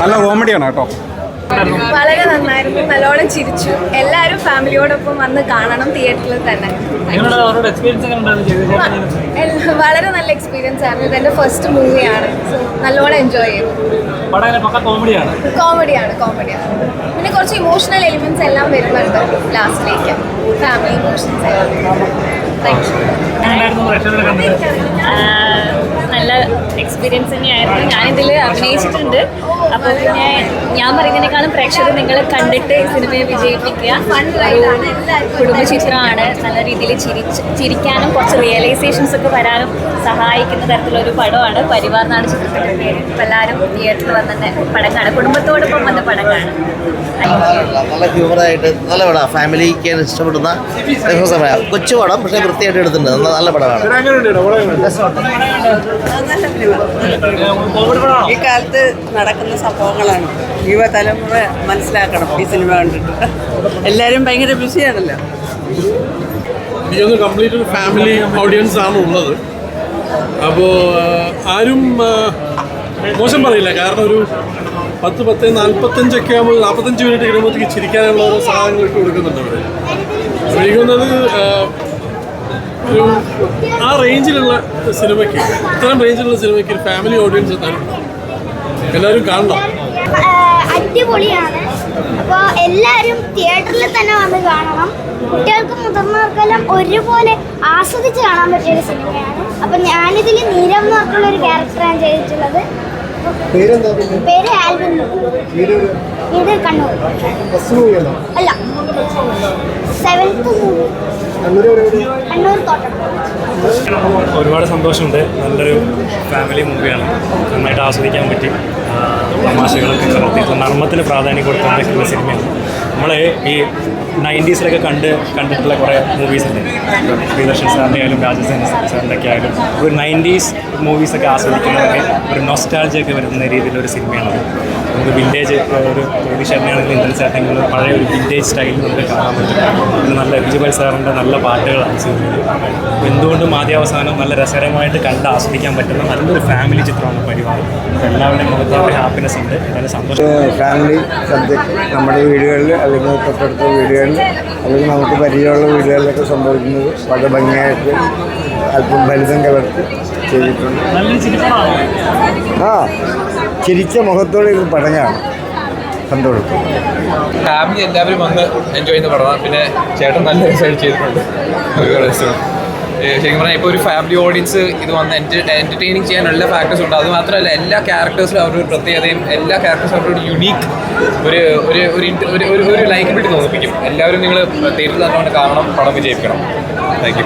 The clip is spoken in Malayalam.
നല്ല കോമഡിയാണ് കേട്ടോ. വളരെ നന്നായിരുന്നു, നല്ലോണം ചിരിച്ചു. എല്ലാവരും ഫാമിലിയോടൊപ്പം വന്ന് കാണണം തിയേറ്ററിൽ തന്നെ. വളരെ നല്ല എക്സ്പീരിയൻസ് ആയിരുന്നു. ഇതെന്റെ ഫസ്റ്റ് മൂവിയാണ്. നല്ലോണം എൻജോയ് ചെയ്തു. കോമഡിയാണ്. പിന്നെ കുറച്ച് ഇമോഷണൽ എലിമെന്റ്സ് എല്ലാം വരുന്നുണ്ട് ലാസ്റ്റിലേക്ക്. ഫാമിലി ഇമോഷൻസ് എല്ലാം. നല്ല എക്സ്പീരിയൻസ് തന്നെയായിരുന്നു. ഞാനിതിൽ അഭിനയിച്ചിട്ടുണ്ട്. അപ്പോൾ പിന്നെ ഞാൻ പറയുന്നതിനേക്കാളും പ്രേക്ഷകർ നിങ്ങൾ കണ്ടിട്ട് സിനിമയെ വിജയിപ്പിക്കുക. കുടുംബചിത്രമാണ്. നല്ല രീതിയിൽ ചിരിക്കാനും കുറച്ച് റിയലൈസേഷൻസ് ഒക്കെ വരാനും സഹായിക്കുന്ന തരത്തിലൊരു പടമാണ്. പരിവാർ എന്നാണ് ചിത്രത്തിൻ്റെ പേര്. ഇപ്പോൾ എല്ലാവരും തിയേറ്ററിൽ വന്നെ പടം കാണും. കുടുംബത്തോടൊപ്പം വന്ന പടം കാണും. നല്ല ഹ്യൂമറായിട്ട് നല്ല പടം, ഫാമിലിക്ക് ഇഷ്ടപ്പെടുന്ന കൊച്ചു പടം, പക്ഷേ വൃത്തിയായിട്ട് എടുത്തിട്ടുണ്ട്. നല്ല പടമാണ്. ഈ കാലത്ത് നടക്കുന്ന സംഭവങ്ങളാണ്. യുവതലമുറ മനസ്സിലാക്കണം ഈ സിനിമ കണ്ടിട്ട്. എല്ലാവരും ഭയങ്കര ബിസിയാണല്ലോ. എനിക്കൊന്ന് കംപ്ലീറ്റ് ഒരു ഫാമിലി ഓഡിയൻസ് ആണ് ഉള്ളത്. അപ്പോൾ ആരും മോശം പറയില്ല. കാരണം ഒരു 10-45 ആകുമ്പോൾ 45 മിനിറ്റ് കഴിയുമ്പോഴത്തേക്ക് ചിരിക്കാനുള്ള ഓരോ സാധനങ്ങൾ ഇട്ട് കൊടുക്കുന്നുണ്ട് അവർ. എനിക്കൊന്നത് ഒരു ആ റേഞ്ചിലുള്ള സിനിമയ്ക്ക്, ഇത്തരം റേഞ്ചിലുള്ള സിനിമയ്ക്ക് ഒരു ഫാമിലി ഓഡിയൻസ് എത്താനും എല്ലാവരും കാണണം. അടിപൊളിയാണ്. അപ്പോൾ എല്ലാവരും തിയേറ്ററിൽ തന്നെ വന്ന് കാണണം. കുട്ടികൾക്കും മുതിർന്നവർക്കെല്ലാം ഒരുപോലെ ആസ്വദിച്ച് കാണാൻ പറ്റിയൊരു സിനിമയാണ്. അപ്പം ഞാനിതിൽ നീരവ് എന്ന് പറഞ്ഞുള്ളൊരു ക്യാരക്ടറാണ് ചെയ്തിട്ടുള്ളത്. പേര് ആൽവിൻ. ഇത് കണ്ണൂർ അല്ല, 7th മൂവി, കണ്ണൂർ തോട്ടം. ഒരുപാട് സന്തോഷമുണ്ട്. നല്ലൊരു ഫാമിലി മൂവിയാണ്. നന്നായിട്ട് ആസ്വദിക്കാൻ പറ്റി. തമാശകളൊക്കെ കലർത്തിയിട്ട് നർമ്മത്തിന് പ്രാധാന്യം കൊടുക്കാൻ പറ്റുന്ന സിനിമയാണ്. നമ്മൾ ഈ 90s കണ്ടിട്ടുള്ള കുറേ മൂവീസുണ്ട്. പ്രിയദർശൻ സാറിൻ്റെ ആയാലും രാജസേന സാറിൻ്റെ ഒക്കെ ആയാലും ഒരു 90s മൂവീസൊക്കെ ആസ്വദിക്കുന്നതൊക്കെ ഒരു നൊസ്റ്റാൾജിയൊക്കെ വരുന്ന രീതിയിലൊരു സിനിമയാണത്. നമുക്ക് വിൻറ്റേജ് ഒരു ഷെണ്ണയാണെങ്കിൽ ഇന്ദ്രൻ ചേട്ടങ്ങൾ പഴയ ഒരു വിൻറ്റേജ് സ്റ്റൈലിൽ നമുക്ക് കാണാൻ പറ്റും. പിന്നെ നല്ല വിജയ് സാറിൻ്റെ നല്ല പാട്ടുകളാണ് സിനിമയിൽ. എന്തുകൊണ്ടും ആദ്യാവസാനം നല്ല രസകരമായിട്ട് കണ്ട് ആസ്വദിക്കാൻ പറ്റുന്ന നല്ലൊരു ഫാമിലി ചിത്രമാണ് പരിവാർ. എല്ലാവരുടെയും മുഖത്തൊരു ഹാപ്പിനെസ് ഉണ്ട്. എന്തായാലും സന്തോഷം. ഫാമിലി സബ്ജക്റ്റ് നമ്മുടെ വീടുകളിൽ അല്ലെങ്കിൽ തൊട്ടടുത്ത വീടുകളിൽ അല്ലെങ്കിൽ നമുക്ക് പരിചയമുള്ള വീടുകളിലൊക്കെ സംഭവിക്കുന്നത് വളരെ ഭംഗിയായിട്ട് അല്പം ഫലിതം കലർത്തി ചെയ്തിട്ടുണ്ട്. ചിരിച്ച മുഖത്തോടെ ഒരു പടങ്ങാണ്. സന്തോഷം. ഫാമിലി എല്ലാവരും വന്ന് എൻജോയ് ചെയ്യുന്ന പടമാണ്. പിന്നെ ചേട്ടൻ നല്ല രസമായിട്ട് ചെയ്തിട്ടുണ്ട്. ശരിക്കും പറഞ്ഞാൽ ഇപ്പോൾ ഒരു ഫാമിലി ഓഡിയൻസ് ഇത് വന്ന് എൻ്റർടൈനിങ് ചെയ്യാൻ എല്ലാ ഫാക്ടേഴ്സും ഉണ്ട്. അത് മാത്രമല്ല എല്ലാ ക്യാരക്ടേഴ്സിലും അവരുടെ ഒരു പ്രത്യേകതയും എല്ലാ ക്യാരക്ടേഴ്സും അവരുടെ യുണീക്ക് ഒരു ലൈക്കബിലിറ്റി തോന്നിപ്പിക്കും. എല്ലാവരും നിങ്ങൾ തിയേറ്ററിൽ തന്നെ കാണണം, പടം വിജയിപ്പിക്കണം. Thank you.